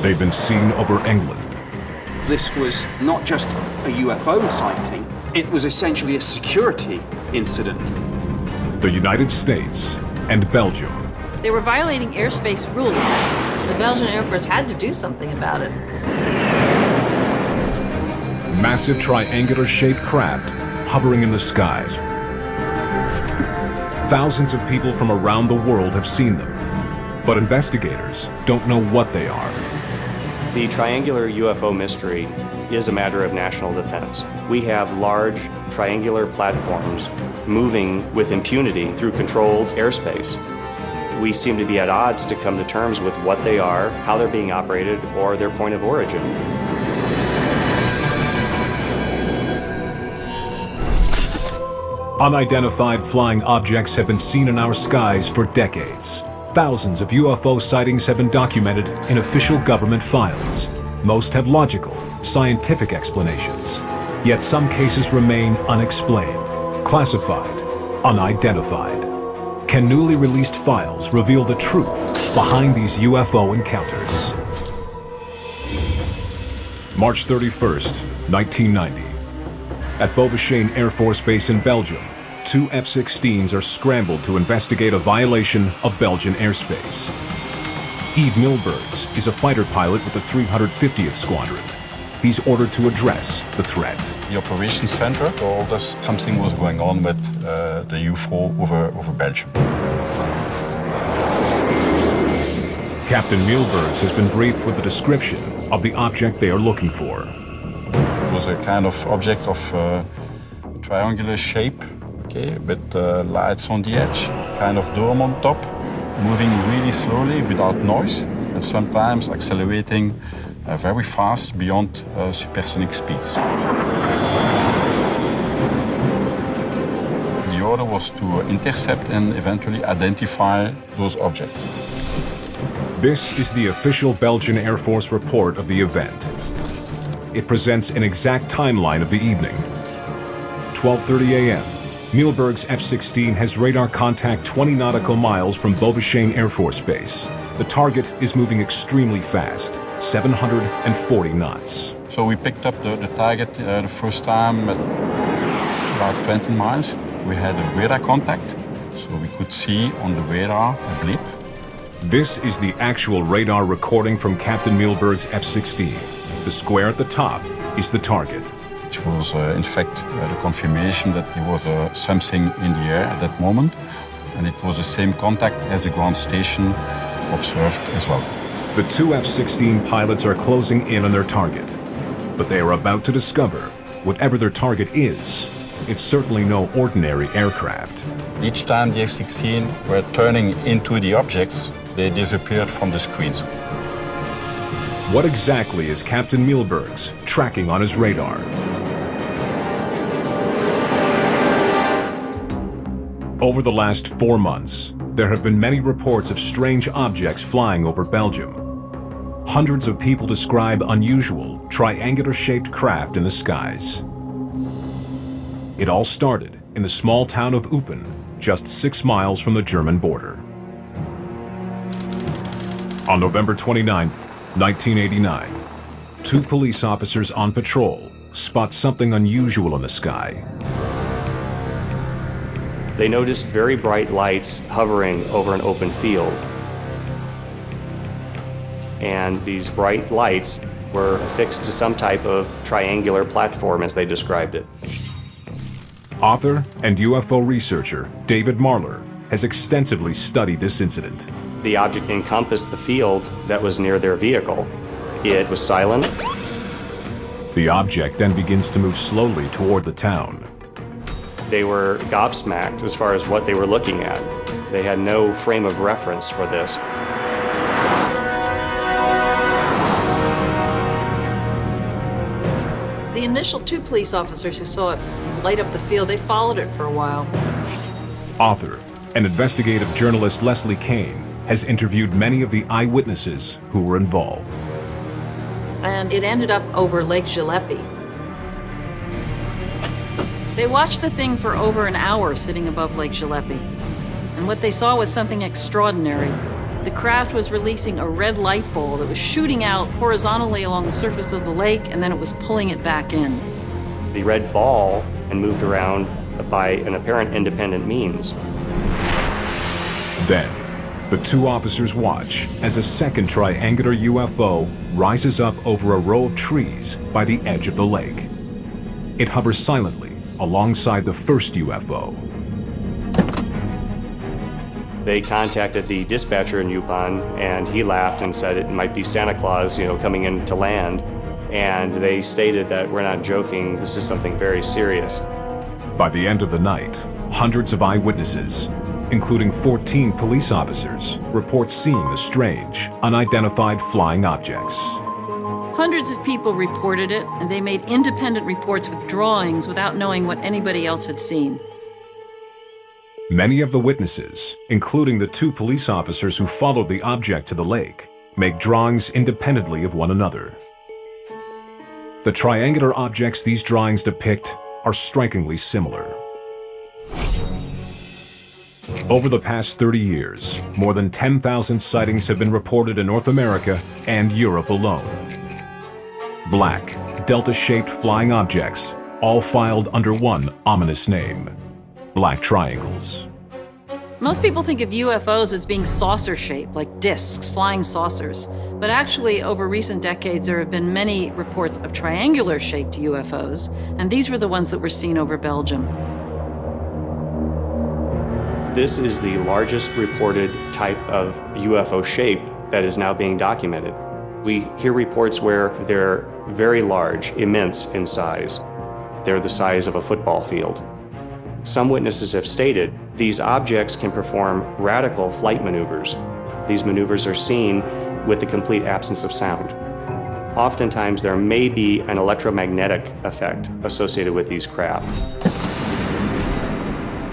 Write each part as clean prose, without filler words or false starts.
They've been seen over England. This was not just a UFO sighting, it was essentially a security incident. The United States and Belgium. They were violating airspace rules. The Belgian Air Force had to do something about it. Massive triangular-shaped craft hovering in the skies. Thousands of people from around the world have seen them, but investigators don't know what they are. The triangular UFO mystery is a matter of national defense. We have large triangular platforms moving with impunity through controlled airspace. We seem to be at odds to come to terms with what they are, how they're being operated, or their point of origin. Unidentified flying objects have been seen in our skies for decades. Thousands of UFO sightings have been documented in official government files. Most have logical, scientific explanations. Yet some cases remain unexplained, classified, unidentified. Can newly released files reveal the truth behind these UFO encounters? March 31st, 1990. At Beauvechene Air Force Base in Belgium, 2 F-16s are scrambled to investigate a violation of Belgian airspace. Yves Milbergs is a fighter pilot with the 350th Squadron. He's ordered to address the threat. The operations center told us something was going on with the UFO over Belgium. Captain Milbergs has been briefed with a description of the object they are looking for. It was a kind of object of triangular shape, okay, with lights on the edge, kind of dome on top, moving really slowly without noise, and sometimes accelerating very fast beyond supersonic speeds. The order was to intercept and eventually identify those objects. This is the official Belgian Air Force report of the event. It presents an exact timeline of the evening. 12:30 a.m. Milberg's F-16 has radar contact 20 nautical miles from Beauvechene Air Force Base. The target is moving extremely fast, 740 knots. So we picked up the target the first time at about 20 miles. We had a radar contact, so we could see on the radar a blip. This is the actual radar recording from Captain Milberg's F-16. The square at the top is the target. Which was, in fact, the confirmation that there was something in the air at that moment. And it was the same contact as the ground station observed as well. The 2 F-16 pilots are closing in on their target. But they are about to discover, whatever their target is, it's certainly no ordinary aircraft. Each time the F-16 were turning into the objects, they disappeared from the screens. What exactly is Captain Milbergs tracking on his radar? Over the last 4 months, there have been many reports of strange objects flying over Belgium. Hundreds of people describe unusual, triangular-shaped craft in the skies. It all started in the small town of Eupen, just 6 miles from the German border. On November 29th, 1989, 2 police officers on patrol spot something unusual in the sky. They noticed very bright lights hovering over an open field. And these bright lights were affixed to some type of triangular platform, as they described it. Author and UFO researcher David Marler has extensively studied this incident. The object encompassed the field that was near their vehicle. It was silent. The object then begins to move slowly toward the town. They were gobsmacked as far as what they were looking at. They had no frame of reference for this. The initial 2 police officers who saw it light up the field, they followed it for a while. Author and investigative journalist Leslie Kane has interviewed many of the eyewitnesses who were involved. And it ended up over Lake Gillespie. They watched the thing for over an hour sitting above Lake Gillespie. And what they saw was something extraordinary. The craft was releasing a red light ball that was shooting out horizontally along the surface of the lake, and then it was pulling it back in. The red ball and moved around by an apparent independent means. Then, the two officers watch as a second triangular UFO rises up over a row of trees by the edge of the lake. It hovers silently alongside the first UFO. They contacted the dispatcher in Yupon, and he laughed and said it might be Santa Claus, coming in to land. And they stated that we're not joking, this is something very serious. By the end of the night, hundreds of eyewitnesses, including 14 police officers, report seeing the strange, unidentified flying objects. Hundreds of people reported it, and they made independent reports with drawings without knowing what anybody else had seen. Many of the witnesses, including the two police officers who followed the object to the lake, make drawings independently of one another. The triangular objects these drawings depict are strikingly similar. Over the past 30 years, more than 10,000 sightings have been reported in North America and Europe alone. Black, delta-shaped flying objects, all filed under one ominous name: black triangles. Most people think of UFOs as being saucer-shaped, like discs, flying saucers. But actually, over recent decades, there have been many reports of triangular-shaped UFOs, and these were the ones that were seen over Belgium. This is the largest reported type of UFO shape that is now being documented. We hear reports where they're very large, immense in size. They're the size of a football field. Some witnesses have stated these objects can perform radical flight maneuvers. These maneuvers are seen with the complete absence of sound. Oftentimes, there may be an electromagnetic effect associated with these craft.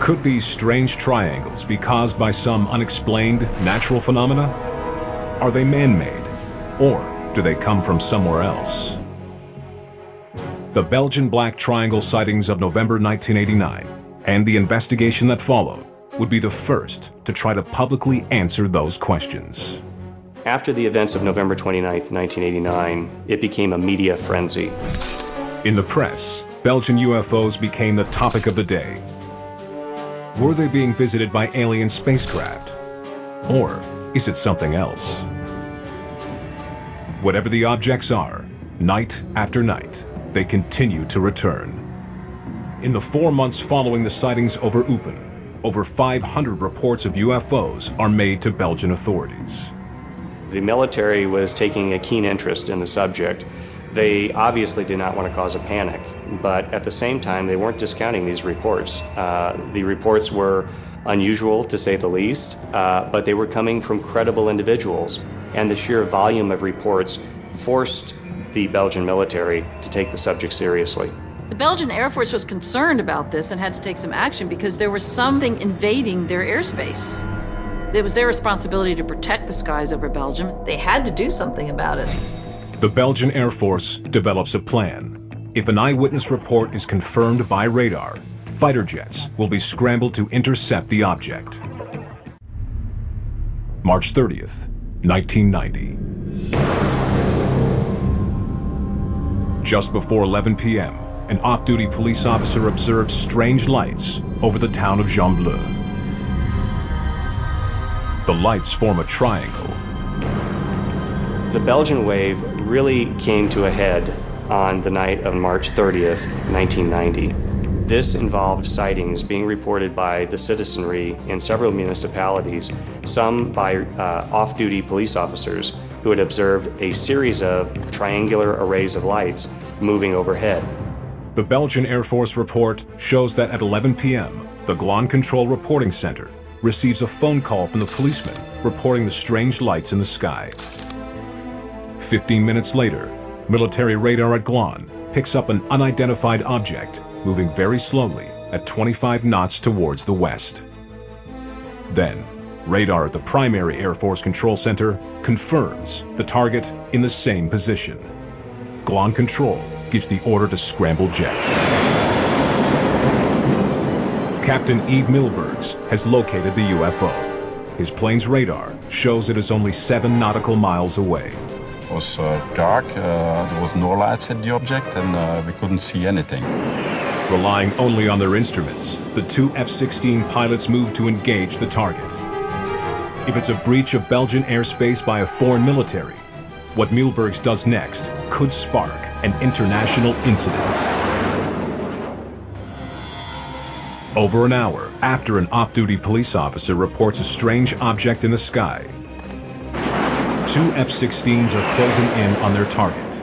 Could these strange triangles be caused by some unexplained natural phenomena? Are they man-made, or do they come from somewhere else? The Belgian black triangle sightings of November 1989 and the investigation that followed would be the first to try to publicly answer those questions. After the events of November 29, 1989, it became a media frenzy. In the press, Belgian UFOs became the topic of the day. Were they being visited by alien spacecraft? Or is it something else? Whatever the objects are, night after night, they continue to return. In the 4 months following the sightings over Eupen, over 500 reports of UFOs are made to Belgian authorities. The military was taking a keen interest in the subject. They obviously did not want to cause a panic, but at the same time, they weren't discounting these reports. The reports were unusual, to say the least, but they were coming from credible individuals, and the sheer volume of reports forced the Belgian military to take the subject seriously. The Belgian Air Force was concerned about this and had to take some action because there was something invading their airspace. It was their responsibility to protect the skies over Belgium. They had to do something about it. The Belgian Air Force develops a plan. If an eyewitness report is confirmed by radar, fighter jets will be scrambled to intercept the object. March 30th, 1990. Just before 11 p.m., an off-duty police officer observes strange lights over the town of Jean-Bleu. The lights form a triangle. The Belgian wave really came to a head on the night of March 30th, 1990. This involved sightings being reported by the citizenry in several municipalities, some by off-duty police officers who had observed a series of triangular arrays of lights moving overhead. The Belgian Air Force report shows that at 11 p.m., the Glon Control Reporting Center receives a phone call from the policeman reporting the strange lights in the sky. 15 minutes later, military radar at Glon picks up an unidentified object moving very slowly at 25 knots towards the west. Then, radar at the primary Air Force Control Center confirms the target in the same position. Glon Control gives the order to scramble jets. Captain Yves Milbergs has located the UFO. His plane's radar shows it is only 7 nautical miles away. It was dark, there was no lights at the object, and we couldn't see anything. Relying only on their instruments, the 2 F-16 pilots moved to engage the target. If it's a breach of Belgian airspace by a foreign military, what Mielbergs does next could spark an international incident. Over an hour after an off-duty police officer reports a strange object in the sky, 2 F-16s are closing in on their target.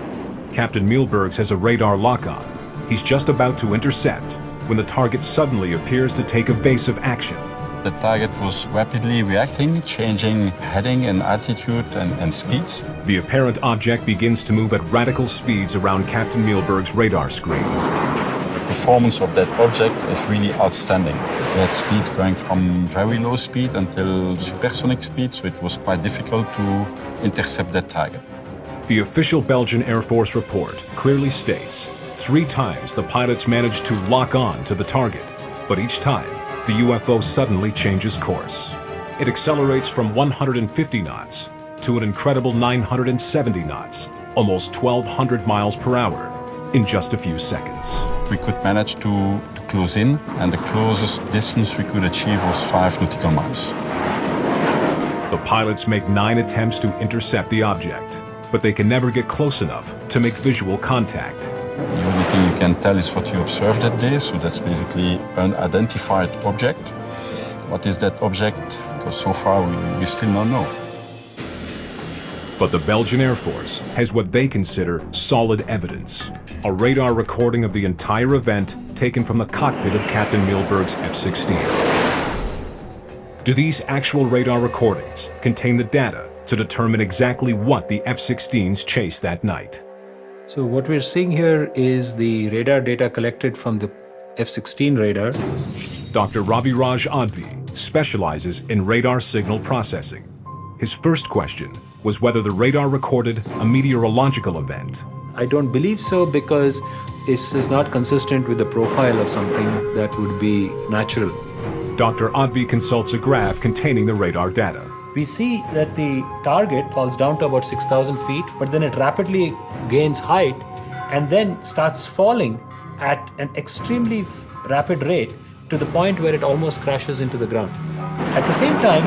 Captain Mielbergs has a radar lock-on. He's just about to intercept when the target suddenly appears to take evasive action. The target was rapidly reacting, changing heading and altitude and speeds. The apparent object begins to move at radical speeds around Captain Mielberg's radar screen. The performance of that object is really outstanding. We had speeds going from very low speed until supersonic speed, so it was quite difficult to intercept that target. The official Belgian Air Force report clearly states 3 times the pilots managed to lock on to the target, but each time the UFO suddenly changes course. It accelerates from 150 knots to an incredible 970 knots, almost 1,200 miles per hour, in just a few seconds. We could manage to close in, and the closest distance we could achieve was 5 nautical miles. The pilots make 9 attempts to intercept the object, but they can never get close enough to make visual contact. The only thing you can tell is what you observed that day, so that's basically an unidentified object. What is that object? Because so far we still don't know. But the Belgian Air Force has what they consider solid evidence. A radar recording of the entire event taken from the cockpit of Captain Mielberg's F-16. Do these actual radar recordings contain the data to determine exactly what the F-16s chased that night? So what we're seeing here is the radar data collected from the F-16 radar. Dr. Raviraj Advi specializes in radar signal processing. His first question was whether the radar recorded a meteorological event. I don't believe so, because this is not consistent with the profile of something that would be natural. Dr. Advi consults a graph containing the radar data. We see that the target falls down to about 6,000 feet, but then it rapidly gains height and then starts falling at an extremely rapid rate to the point where it almost crashes into the ground. At the same time,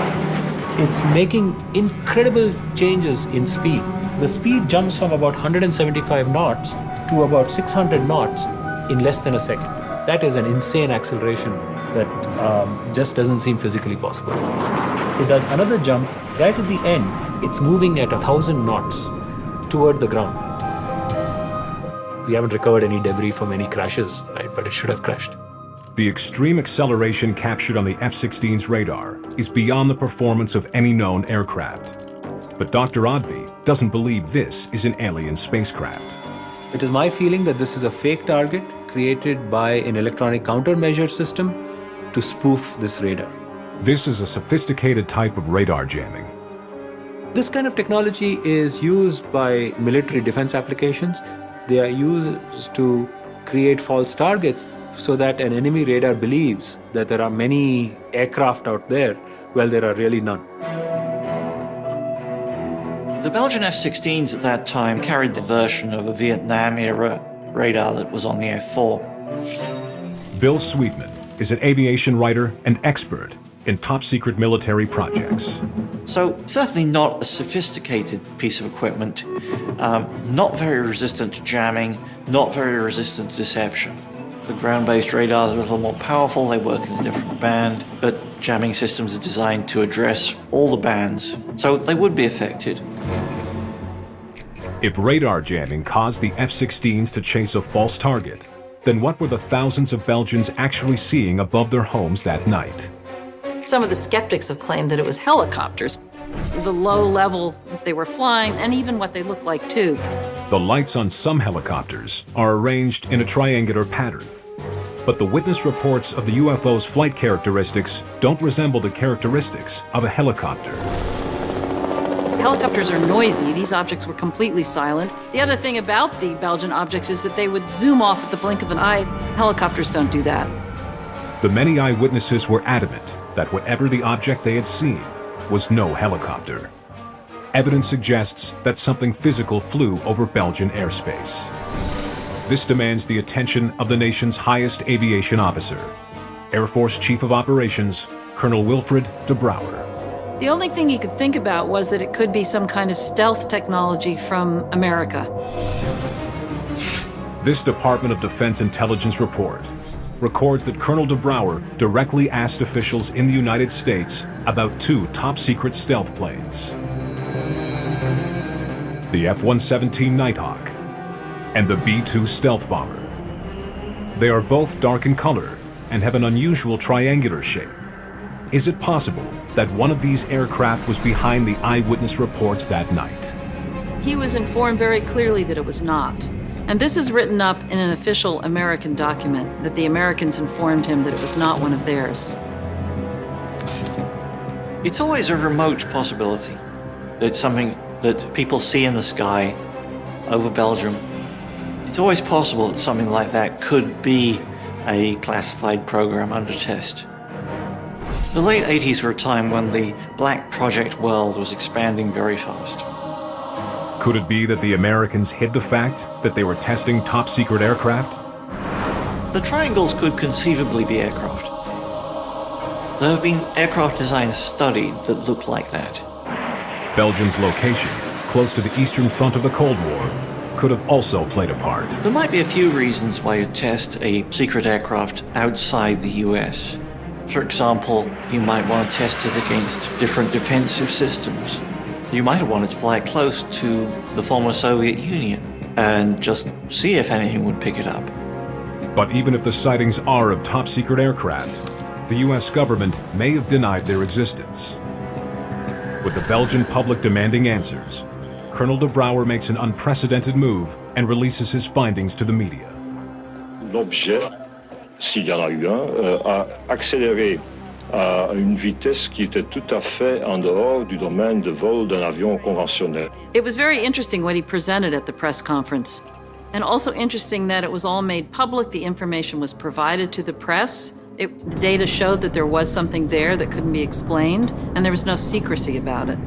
it's making incredible changes in speed. The speed jumps from about 175 knots to about 600 knots in less than a second. That is an insane acceleration that just doesn't seem physically possible. It does another jump right at the end. It's moving at 1,000 knots toward the ground. We haven't recovered any debris from any crashes, right? But it should have crashed. The extreme acceleration captured on the F-16's radar is beyond the performance of any known aircraft. But Dr. Advi doesn't believe this is an alien spacecraft. It is my feeling that this is a fake target created by an electronic countermeasure system to spoof this radar. This is a sophisticated type of radar jamming. This kind of technology is used by military defense applications. They are used to create false targets so that an enemy radar believes that there are many aircraft out there, while there are really none. The Belgian F-16s at that time carried the version of a Vietnam-era radar that was on the F-4. Bill Sweetman is an aviation writer and expert in top-secret military projects. So certainly not a sophisticated piece of equipment, not very resistant to jamming, not very resistant to deception. The ground-based radars are a little more powerful, they work in a different band, but jamming systems are designed to address all the bands, so they would be affected. If radar jamming caused the F-16s to chase a false target, then what were the thousands of Belgians actually seeing above their homes that night? Some of the skeptics have claimed that it was helicopters, the low level they were flying, and even what they looked like too. The lights on some helicopters are arranged in a triangular pattern. But the witness reports of the UFO's flight characteristics don't resemble the characteristics of a helicopter. Helicopters are noisy. These objects were completely silent. The other thing about the Belgian objects is that they would zoom off at the blink of an eye. Helicopters don't do that. The many eyewitnesses were adamant that whatever the object they had seen, was no helicopter. Evidence suggests that something physical flew over Belgian airspace. This demands the attention of the nation's highest aviation officer, Air Force Chief of Operations, Colonel Wilfred de Brouwer. The only thing he could think about was that it could be some kind of stealth technology from America. This Department of Defense intelligence report records that Colonel de Brouwer directly asked officials in the United States about two top-secret stealth planes, the F-117 Nighthawk and the B-2 stealth bomber. They are both dark in color and have an unusual triangular shape. Is it possible that one of these aircraft was behind the eyewitness reports that night? He was informed very clearly that it was not. And this is written up in an official American document that the Americans informed him that it was not one of theirs. It's always a remote possibility that it's something that people see in the sky over Belgium. It's always possible that something like that could be a classified program under test. The late 80s were a time when the black project world was expanding very fast. Could it be that the Americans hid the fact that they were testing top-secret aircraft? The triangles could conceivably be aircraft. There have been aircraft designs studied that look like that. Belgium's location, close to the eastern front of the Cold War, could have also played a part. There might be a few reasons why you'd test a secret aircraft outside the US. For example, you might want to test it against different defensive systems. You might have wanted to fly close to the former Soviet Union and just see if anything would pick it up. But even if the sightings are of top-secret aircraft, the US government may have denied their existence. With the Belgian public demanding answers, Colonel de Brouwer makes an unprecedented move and releases his findings to the media. L'objet, s'il y en a eu un, a accéléré à une vitesse qui était tout à fait en dehors du domaine de vol d'un avion conventionnel. It was very interesting what he presented at the press conference. And also interesting that it was all made public, the information was provided to the press. The data showed that there was something there that couldn't be explained, and there was no secrecy about it.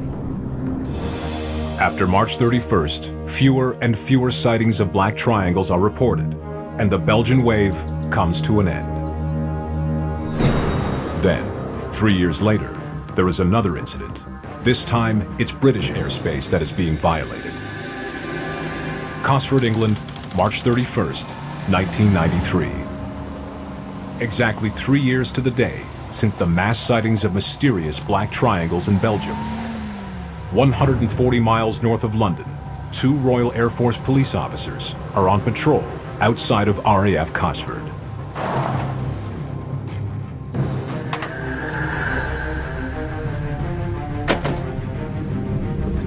After March 31st, fewer and fewer sightings of black triangles are reported, and the Belgian wave comes to an end. Then, 3 years later, there is another incident. This time, it's British airspace that is being violated. Cosford, England, March 31st, 1993. Exactly 3 years to the day since the mass sightings of mysterious black triangles in Belgium. 140 miles north of London, 2 Royal Air Force police officers are on patrol outside of RAF Cosford.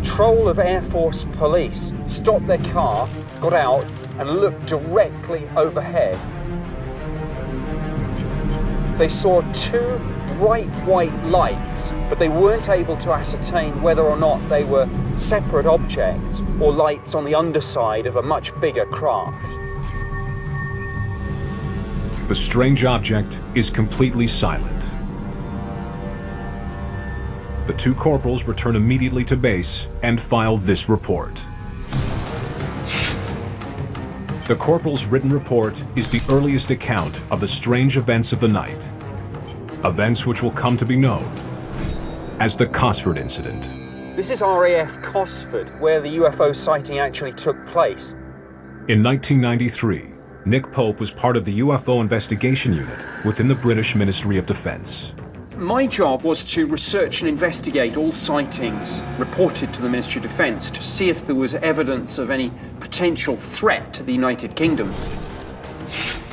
Patrol of Air Force police stopped their car, got out, and looked directly overhead. They saw 2 bright white lights, but they weren't able to ascertain whether or not they were separate objects or lights on the underside of a much bigger craft. The strange object is completely silent. The 2 corporals return immediately to base and file this report. The corporal's written report is the earliest account of the strange events of the night. Events which will come to be known as the Cosford incident. This is RAF Cosford, where the UFO sighting actually took place. In 1993, Nick Pope was part of the UFO investigation unit within the British Ministry of Defence. My job was to research and investigate all sightings reported to the Ministry of Defence to see if there was evidence of any potential threat to the United Kingdom.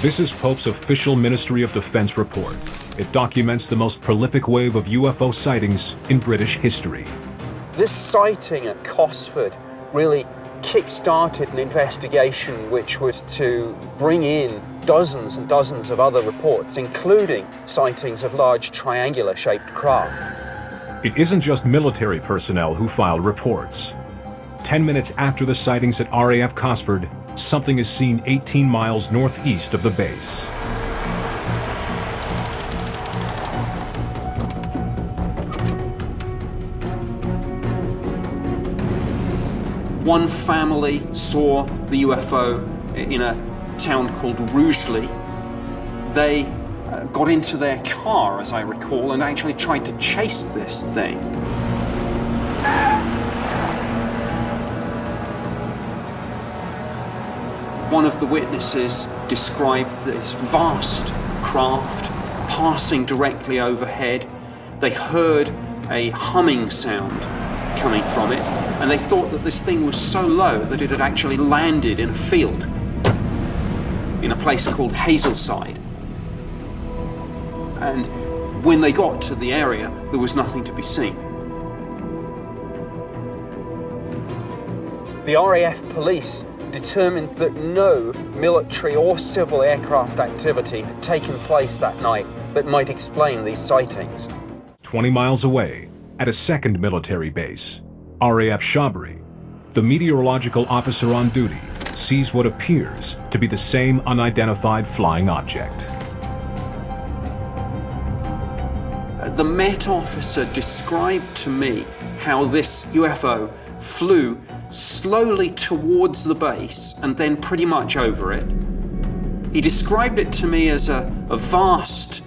This is Pope's official Ministry of Defence report. It documents the most prolific wave of UFO sightings in British history. This sighting at Cosford really kick-started an investigation which was to bring in dozens and dozens of other reports, including sightings of large triangular-shaped craft. It isn't just military personnel who filed reports. 10 minutes after the sightings at RAF Cosford, something is seen 18 miles northeast of the base. One family saw the UFO in a town called Rugeley. They got into their car, as I recall, and actually tried to chase this thing. One of the witnesses described this vast craft passing directly overhead. They heard a humming sound coming from it, and they thought that this thing was so low that it had actually landed in a field in a place called Hazelside. And when they got to the area, there was nothing to be seen. The RAF police determined that no military or civil aircraft activity had taken place that night that might explain these sightings. 20 miles away, at a second military base, RAF Shabri, the meteorological officer on duty sees what appears to be the same unidentified flying object. The Met officer described to me how this UFO flew slowly towards the base and then pretty much over it. He described it to me as a vast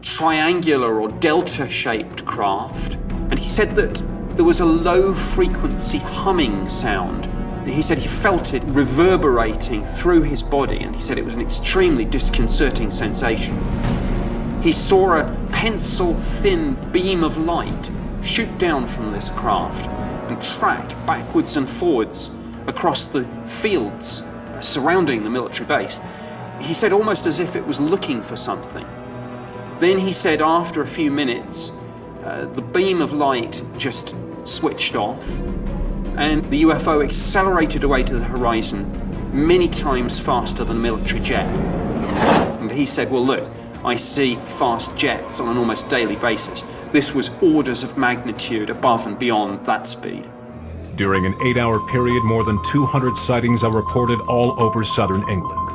triangular or delta-shaped craft, and he said that there was a low-frequency humming sound. He said he felt it reverberating through his body, and he said it was an extremely disconcerting sensation. He saw a pencil-thin beam of light shoot down from this craft and track backwards and forwards across the fields surrounding the military base. He said almost as if it was looking for something. Then he said after a few minutes, the beam of light just switched off and the UFO accelerated away to the horizon many times faster than a military jet. And he said, well, look, I see fast jets on an almost daily basis. This was orders of magnitude above and beyond that speed. During an 8-hour period, more than 200 sightings are reported all over southern England.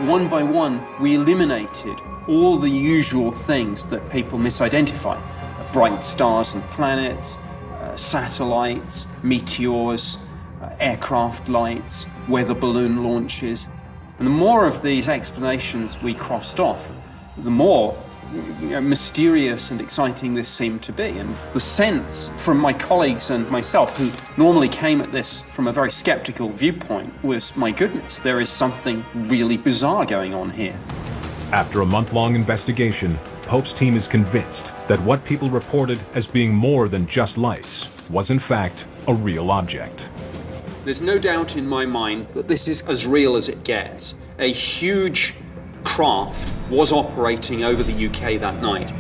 One by one, we eliminated all the usual things that people misidentify. Bright stars and planets, satellites, meteors, aircraft lights, weather balloon launches. And the more of these explanations we crossed off, the more mysterious and exciting this seemed to be. And the sense from my colleagues and myself, who normally came at this from a very skeptical viewpoint, was, my goodness, there is something really bizarre going on here. After a month-long investigation, Pope's team is convinced that what people reported as being more than just lights was in fact a real object. There's no doubt in my mind that this is as real as it gets. A huge craft was operating over the UK that night.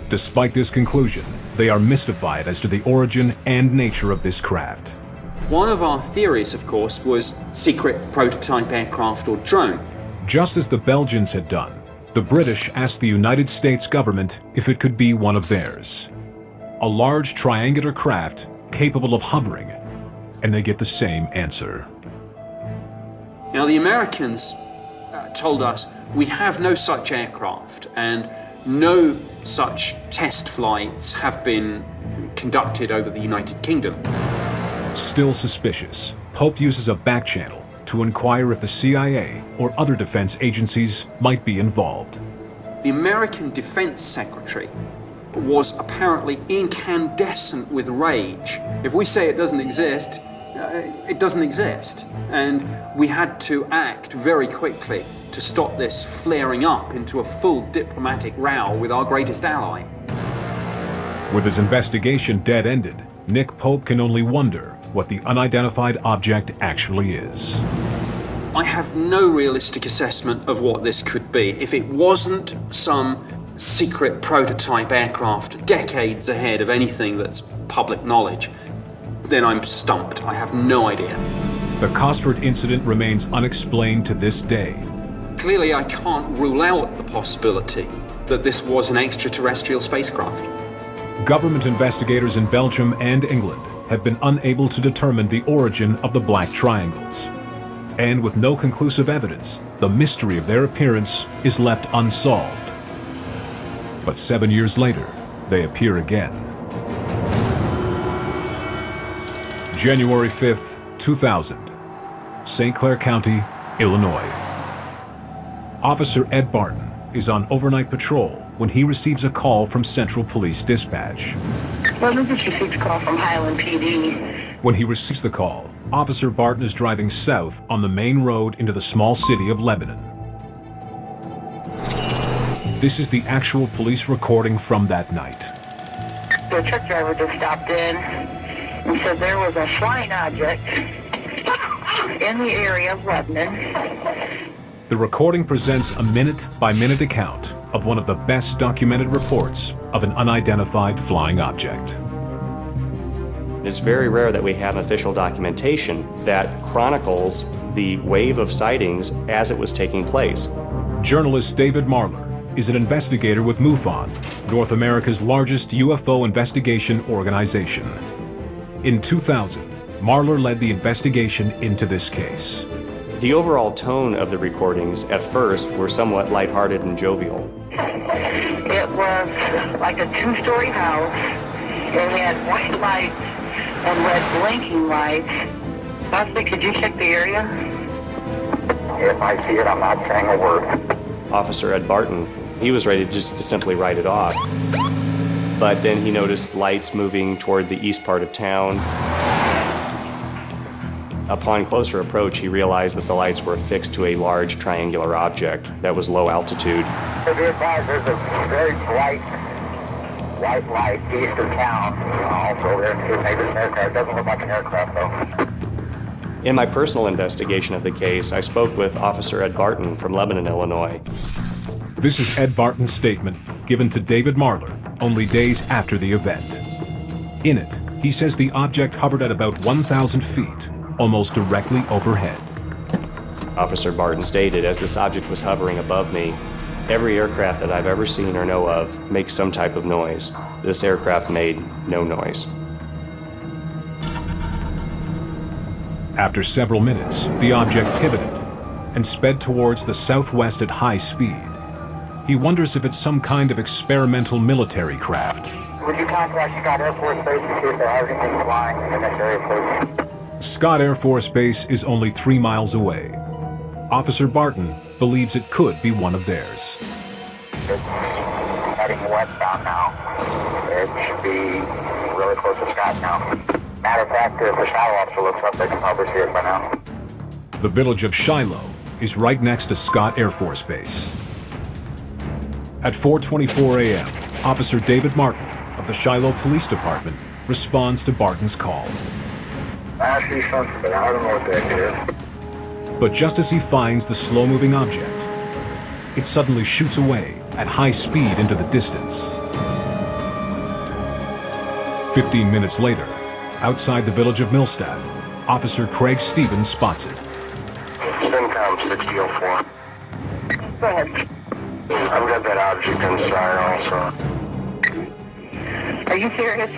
Despite this conclusion, they are mystified as to the origin and nature of this craft. One of our theories, of course, was secret prototype aircraft or drone. Just as the Belgians had done, the British asked the United States government if it could be one of theirs. A large triangular craft capable of hovering, and they get the same answer. Now, the Americans told us we have no such aircraft and no such test flights have been conducted over the United Kingdom. Still suspicious, Pope uses a back channel to inquire if the CIA or other defense agencies might be involved. The American Defense Secretary was apparently incandescent with rage. If we say it doesn't exist, it doesn't exist. And we had to act very quickly to stop this flaring up into a full diplomatic row with our greatest ally. With his investigation dead-ended, Nick Pope can only wonder what the unidentified object actually is. I have no realistic assessment of what this could be. If it wasn't some secret prototype aircraft decades ahead of anything that's public knowledge, then I'm stumped. I have no idea. The Cosford incident remains unexplained to this day. Clearly, I can't rule out the possibility that this was an extraterrestrial spacecraft. Government investigators in Belgium and England have been unable to determine the origin of the black triangles. And with no conclusive evidence, the mystery of their appearance is left unsolved. But 7 years later, they appear again. January 5th, 2000. St. Clair County, Illinois. Officer Ed Barton is on overnight patrol when he receives a call from Central Police Dispatch. Well, we just received a call from Highland PD. When he receives the call, Officer Barton is driving south on the main road into the small city of Lebanon. This is the actual police recording from that night. The truck driver just stopped in and said there was a flying object in the area of Lebanon. The recording presents a minute-by-minute account of one of the best documented reports of an unidentified flying object. It's very rare that we have official documentation that chronicles the wave of sightings as it was taking place. Journalist David Marler is an investigator with MUFON, North America's largest UFO investigation organization. In 2000, Marler led the investigation into this case. The overall tone of the recordings at first were somewhat lighthearted and jovial. It was like a two-story house. It had white lights and red blinking lights. Possibly, could you check the area? If I see it, I'm not saying a word. Officer Ed Barton, he was ready to simply write it off. But then he noticed lights moving toward the east part of town. Upon closer approach, he realized that the lights were affixed to a large triangular object that was low altitude. To be advised, there's a very bright white light east of town. Also, there's maybe an aircraft. It doesn't look like an aircraft, though. In my personal investigation of the case, I spoke with Officer Ed Barton from Lebanon, Illinois. This is Ed Barton's statement given to David Marler only days after the event. In it, he says the object hovered at about 1,000 feet, almost directly overhead. Officer Barton stated, as this object was hovering above me, every aircraft that I've ever seen or know of makes some type of noise. This aircraft made no noise. After several minutes, the object pivoted and sped towards the southwest at high speed. He wonders if it's some kind of experimental military craft. Would you contact Scott Air Force Base to see if there has anything flying in this area, please? Scott Air Force Base is only 3 miles away. Officer Barton believes it could be one of theirs. It's heading westbound now. It should be really close to Scott now. Matter of fact, if the Shiloh officer looks up, they can probably see it by now. The village of Shiloh is right next to Scott Air Force Base. At 4:24 a.m., Officer David Martin of the Shiloh Police Department responds to Barton's call. I see something, but I don't know what that is. But just as he finds the slow-moving object, it suddenly shoots away at high speed into the distance. 15 minutes later, outside the village of Millstadt, Officer Craig Stevens spots it. CENTCOM 6004. Go ahead. I've got that object inside also. Are you serious?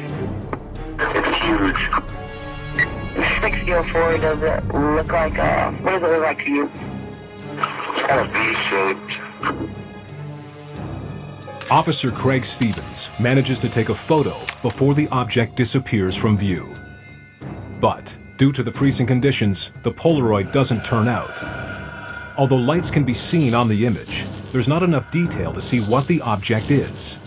It's huge. 6004, does it look like what does it look like to you? It's kind of V-shaped. Officer Craig Stevens manages to take a photo before the object disappears from view. But due to the freezing conditions, the Polaroid doesn't turn out. Although lights can be seen on the image, there's not enough detail to see what the object is.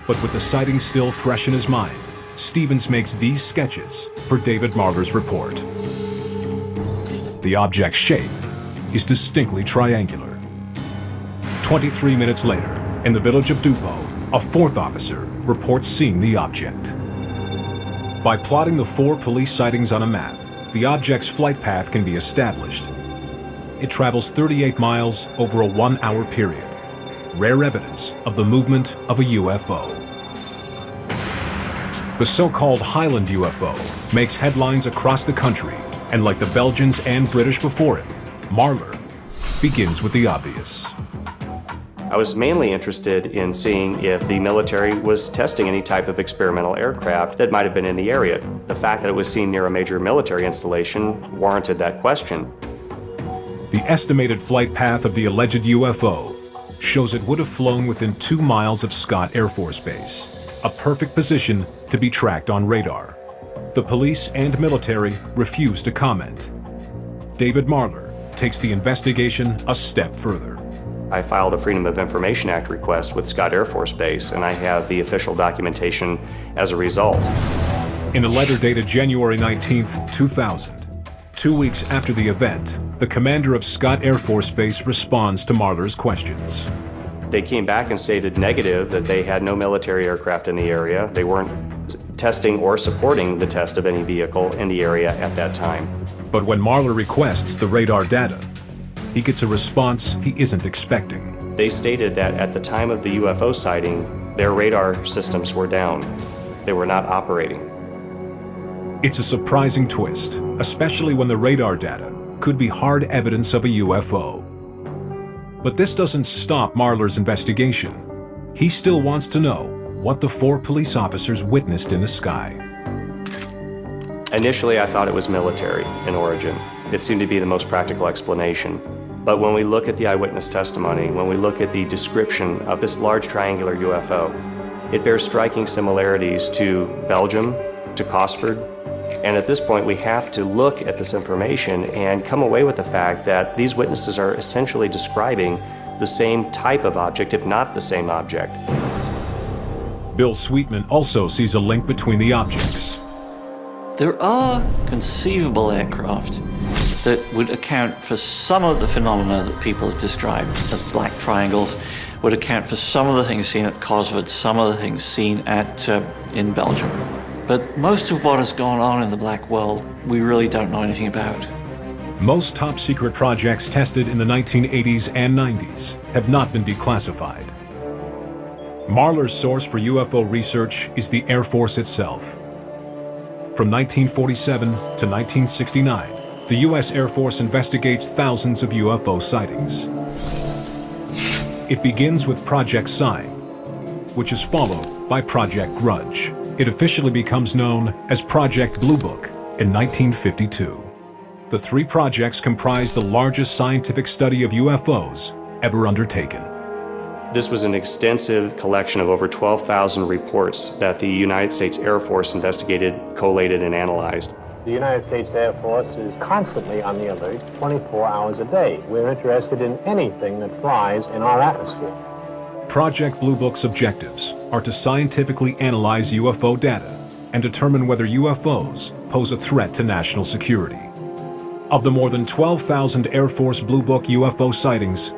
But with the sighting still fresh in his mind, Stevens makes these sketches for David Marler's report. The object's shape is distinctly triangular. 23 minutes later, in the village of Dupo, a fourth officer reports seeing the object. By plotting the 4 police sightings on a map, the object's flight path can be established. It travels 38 miles over a 1-hour period. Rare evidence of the movement of a UFO. The so-called Highland UFO makes headlines across the country, and like the Belgians and British before it, Marler begins with the obvious. I was mainly interested in seeing if the military was testing any type of experimental aircraft that might have been in the area. The fact that it was seen near a major military installation warranted that question. The estimated flight path of the alleged UFO shows it would have flown within 2 miles of Scott Air Force Base, a perfect position to be tracked on radar. The police and military refuse to comment. David Marler takes the investigation a step further. I filed a Freedom of Information Act request with Scott Air Force Base, and I have the official documentation as a result. In a letter dated January 19, 2000, 2 weeks after the event, the commander of Scott Air Force Base responds to Marler's questions. They came back and stated negative, that they had no military aircraft in the area. They weren't testing or supporting the test of any vehicle in the area at that time. But when Marler requests the radar data, he gets a response he isn't expecting. They stated that at the time of the UFO sighting, their radar systems were down. They were not operating. It's a surprising twist, especially when the radar data could be hard evidence of a UFO. But this doesn't stop Marler's investigation. He still wants to know what the 4 police officers witnessed in the sky. Initially, I thought it was military in origin. It seemed to be the most practical explanation. But when we look at the eyewitness testimony, when we look at the description of this large triangular UFO, it bears striking similarities to Belgium, to Cosford. And at this point, we have to look at this information and come away with the fact that these witnesses are essentially describing the same type of object, if not the same object. Bill Sweetman also sees a link between the objects. There are conceivable aircraft that would account for some of the phenomena that people have described as black triangles, would account for some of the things seen at Cosford, some of the things seen in Belgium. But most of what has gone on in the black world, we really don't know anything about. Most top-secret projects tested in the 1980s and 90s have not been declassified. Marler's source for UFO research is the Air Force itself. From 1947 to 1969, the U.S. Air Force investigates thousands of UFO sightings. It begins with Project Sign, which is followed by Project Grudge. It officially becomes known as Project Blue Book in 1952. The 3 projects comprise the largest scientific study of UFOs ever undertaken. This was an extensive collection of over 12,000 reports that the United States Air Force investigated, collated, and analyzed. The United States Air Force is constantly on the alert 24 hours a day. We're interested in anything that flies in our atmosphere. Project Blue Book's objectives are to scientifically analyze UFO data and determine whether UFOs pose a threat to national security. Of the more than 12,000 Air Force Blue Book UFO sightings,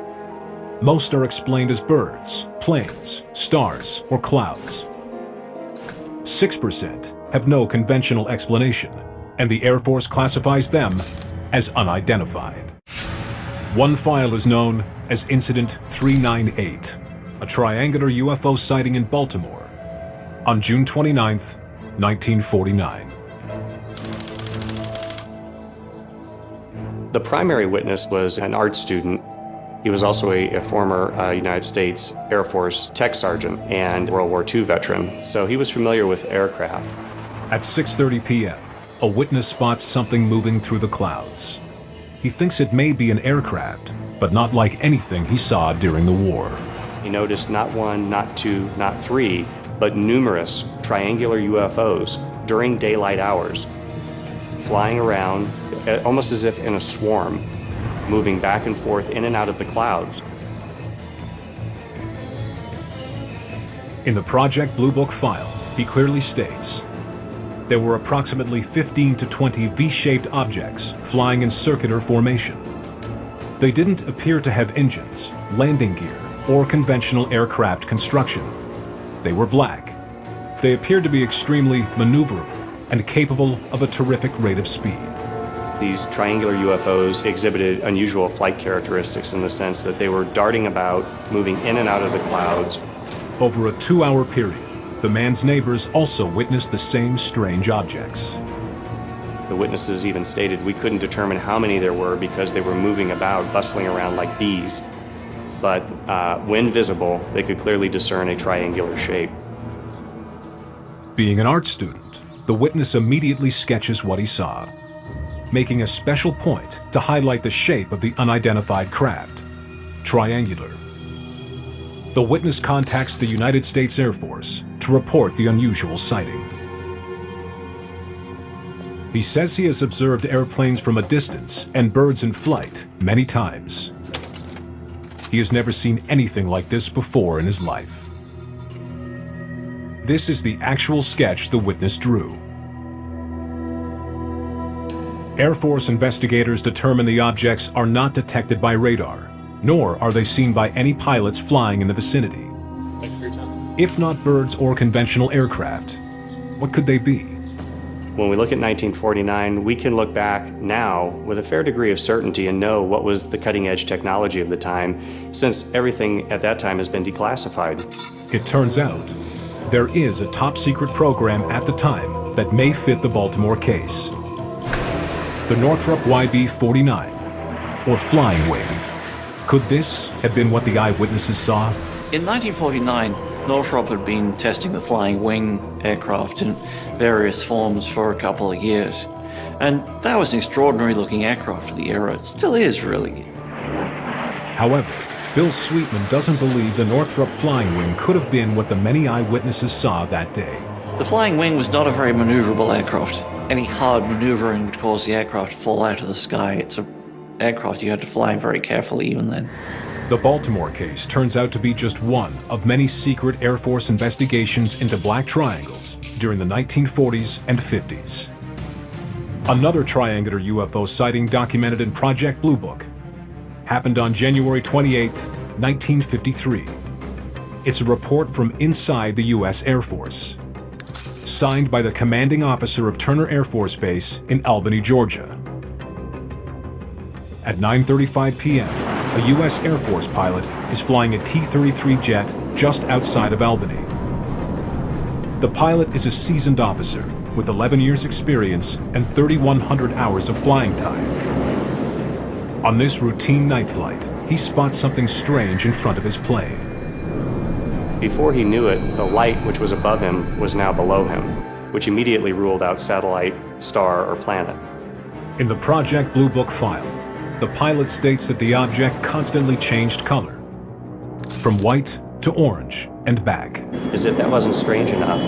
most are explained as birds, planes, stars, or clouds. 6% have no conventional explanation, and the Air Force classifies them as unidentified. One file is known as Incident 398, a triangular UFO sighting in Baltimore on June 29, 1949. The primary witness was an art student. He was also a former United States Air Force tech sergeant and World War II veteran, so he was familiar with aircraft. At 6:30 p.m., a witness spots something moving through the clouds. He thinks it may be an aircraft, but not like anything he saw during the war. He noticed not 1, not 2, not 3, but numerous triangular UFOs during daylight hours, flying around almost as if in a swarm, moving back and forth in and out of the clouds. In the Project Blue Book file, he clearly states, there were approximately 15 to 20 V-shaped objects flying in circular formation. They didn't appear to have engines, landing gear, or conventional aircraft construction. They were black. They appeared to be extremely maneuverable and capable of a terrific rate of speed. These triangular UFOs exhibited unusual flight characteristics in the sense that they were darting about, moving in and out of the clouds. Over a 2-hour period, the man's neighbors also witnessed the same strange objects. The witnesses even stated we couldn't determine how many there were because they were moving about, bustling around like bees. But when visible, they could clearly discern a triangular shape. Being an art student, the witness immediately sketches what he saw, making a special point to highlight the shape of the unidentified craft, triangular. The witness contacts the United States Air Force to report the unusual sighting. He says he has observed airplanes from a distance and birds in flight many times. He has never seen anything like this before in his life. This is the actual sketch the witness drew. Air Force investigators determine the objects are not detected by radar, nor are they seen by any pilots flying in the vicinity. Thanks for your time. If not birds or conventional aircraft, what could they be? When we look at 1949, we can look back now with a fair degree of certainty and know what was the cutting-edge technology of the time, since everything at that time has been declassified. It turns out, there is a top-secret program at the time that may fit the Baltimore case. The Northrop YB-49, or Flying Wing. Could this have been what the eyewitnesses saw? In 1949, Northrop had been testing the Flying Wing aircraft in various forms for a couple of years. And that was an extraordinary looking aircraft for the era. It still is, really. However, Bill Sweetman doesn't believe the Northrop Flying Wing could have been what the many eyewitnesses saw that day. The Flying Wing was not a very maneuverable aircraft. Any hard maneuvering would cause the aircraft to fall out of the sky. It's an aircraft you had to fly very carefully even then. The Baltimore case turns out to be just one of many secret Air Force investigations into black triangles during the 1940s and 50s. Another triangular UFO sighting documented in Project Blue Book happened on January 28, 1953. It's a report from inside the U.S. Air Force, signed by the commanding officer of Turner Air Force Base in Albany, Georgia. At 9:35 p.m., a U.S. Air Force pilot is flying a T-33 jet just outside of Albany. The pilot is a seasoned officer with 11 years experience and 3,100 hours of flying time. On this routine night flight, he spots something strange in front of his plane. Before he knew it, the light which was above him was now below him, which immediately ruled out satellite, star, or planet. In the Project Blue Book file, the pilot states that the object constantly changed color, from white to orange and back. As if that wasn't strange enough,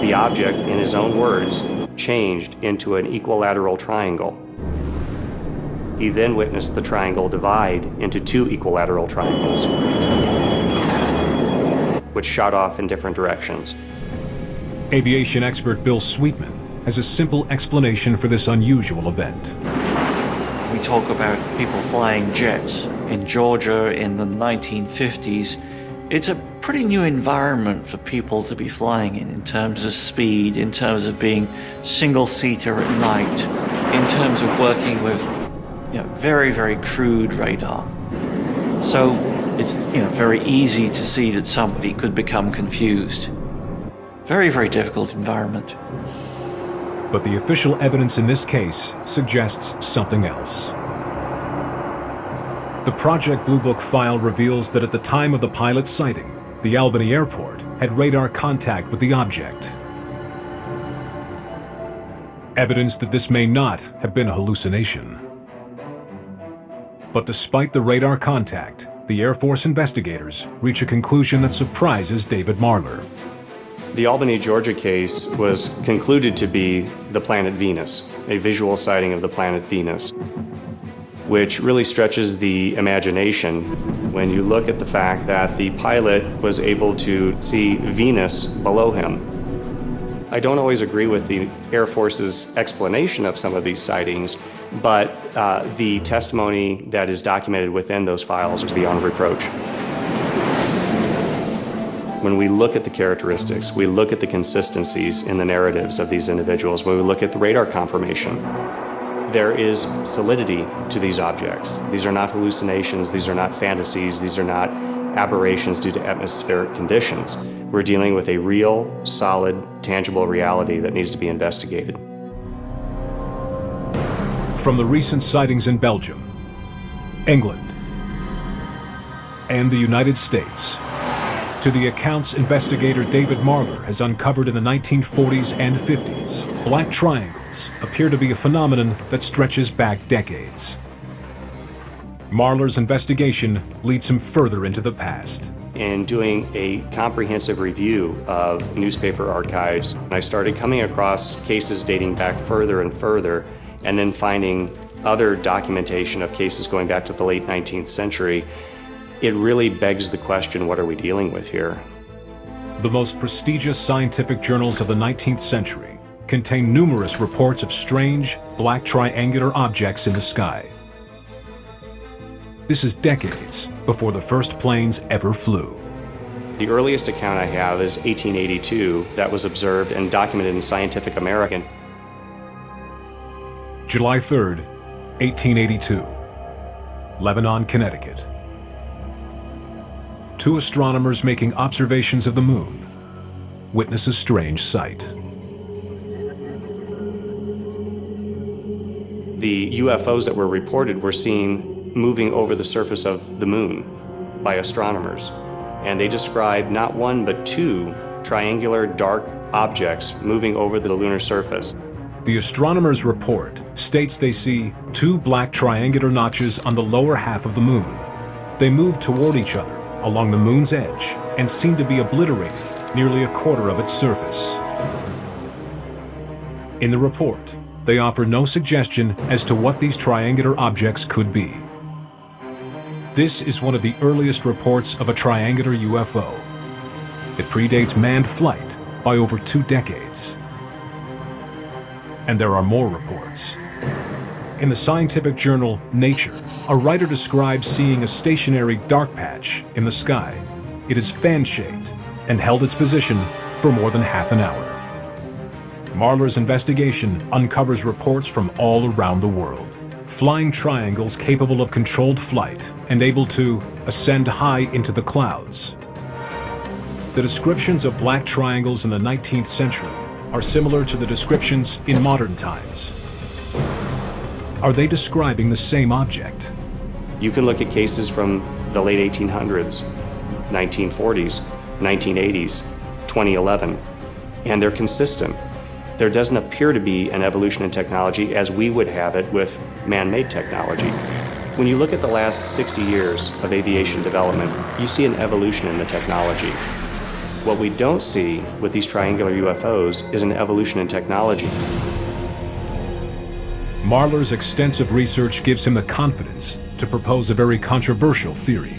the object, in his own words, changed into an equilateral triangle. He then witnessed the triangle divide into two equilateral triangles, which shot off in different directions. Aviation expert Bill Sweetman has a simple explanation for this unusual event. We talk about people flying jets in Georgia in the 1950s. It's a pretty new environment for people to be flying in terms of speed, in terms of being single-seater at night, in terms of working with very, very crude radar. So it's very easy to see that somebody could become confused. Very, very difficult environment. But the official evidence in this case suggests something else. The Project Blue Book file reveals that at the time of the pilot's sighting, the Albany airport had radar contact with the object. Evidence that this may not have been a hallucination. But despite the radar contact, the Air Force investigators reach a conclusion that surprises David Marler. The Albany, Georgia case was concluded to be the planet Venus, a visual sighting of the planet Venus, which really stretches the imagination when you look at the fact that the pilot was able to see Venus below him. I don't always agree with the Air Force's explanation of some of these sightings, but the testimony that is documented within those files is beyond reproach. When we look at the characteristics, we look at the consistencies in the narratives of these individuals, when we look at the radar confirmation, there is solidity to these objects. These are not hallucinations, these are not fantasies, these are not aberrations due to atmospheric conditions. We're dealing with a real, solid, tangible reality that needs to be investigated. From the recent sightings in Belgium, England, and the United States, to the accounts investigator David Marler has uncovered in the 1940s and 50s, black triangles appear to be a phenomenon that stretches back decades. Marler's investigation leads him further into the past. in doing a comprehensive review of newspaper archives. I started coming across cases dating back further and further, and then finding other documentation of cases going back to the late 19th century. It really begs the question, what are we dealing with here? The most prestigious scientific journals of the 19th century contain numerous reports of strange, black triangular objects in the sky. This is decades before the first planes ever flew. The earliest account I have is 1882, that was observed and documented in Scientific American. July 3rd, 1882, Lebanon, Connecticut. Two astronomers making observations of the moon witness a strange sight. The UFOs that were reported were seen moving over the surface of the moon by astronomers. And they described not one but two triangular dark objects moving over the lunar surface. The astronomers' report states they see two black triangular notches on the lower half of the moon. They move toward each other along the moon's edge and seem to be obliterating nearly a quarter of its surface. In the report, they offer no suggestion as to what these triangular objects could be. This is one of the earliest reports of a triangular UFO. It predates manned flight by over 2 decades. And there are more reports. In the scientific journal Nature, a writer describes seeing a stationary dark patch in the sky. It is fan-shaped and held its position for more than half an hour. Marler's investigation uncovers reports from all around the world. Flying triangles capable of controlled flight and able to ascend high into the clouds. The descriptions of black triangles in the 19th century are similar to the descriptions in modern times. Are they describing the same object? You can look at cases from the late 1800s, 1940s, 1980s, 2011, and they're consistent. There doesn't appear to be an evolution in technology as we would have it with man-made technology. When you look at the last 60 years of aviation development, you see an evolution in the technology. What we don't see with these triangular UFOs is an evolution in technology. Marler's extensive research gives him the confidence to propose a very controversial theory.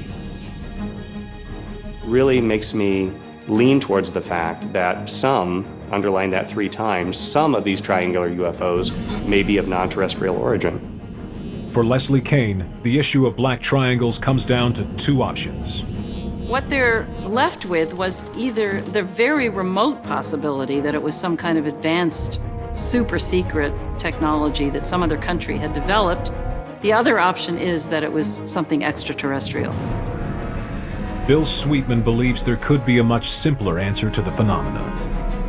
Really makes me lean towards the fact that some, underline that 3 times, some of these triangular UFOs may be of non-terrestrial origin. For Leslie Kane, the issue of black triangles comes down to 2 options. What they're left with was either the very remote possibility that it was some kind of advanced, super secret technology that some other country had developed. The other option is that it was something extraterrestrial. Bill Sweetman believes there could be a much simpler answer to the phenomena.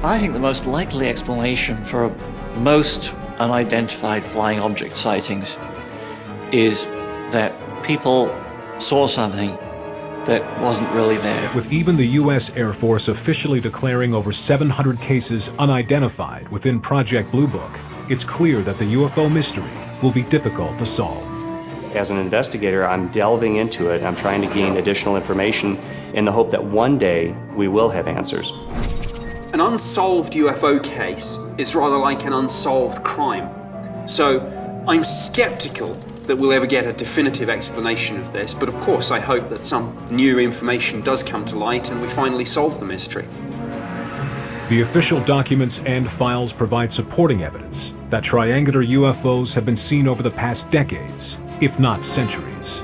I think the most likely explanation for most unidentified flying object sightings is that people saw something that wasn't really there. With even the U.S. Air Force officially declaring over 700 cases unidentified within Project Blue Book, it's clear that the UFO mystery will be difficult to solve. As an investigator, I'm delving into it. I'm trying to gain additional information in the hope that one day we will have answers. An unsolved UFO case is rather like an unsolved crime. So I'm skeptical that we'll ever get a definitive explanation of this, but of course I hope that some new information does come to light and we finally solve the mystery. The official documents and files provide supporting evidence that triangular UFOs have been seen over the past decades, if not centuries.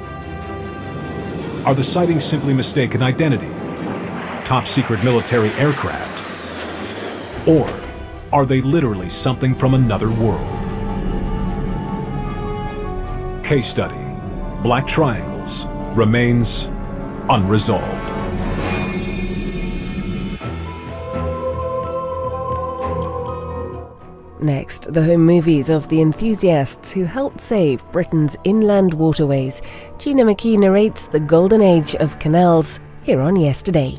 Are the sightings simply mistaken identity? Top secret military aircraft? Or are they literally something from another world? Case study: Black Triangles remains unresolved. Next, the home movies of the enthusiasts who helped save Britain's inland waterways. Gina McKee narrates the golden age of canals here on Yesterday.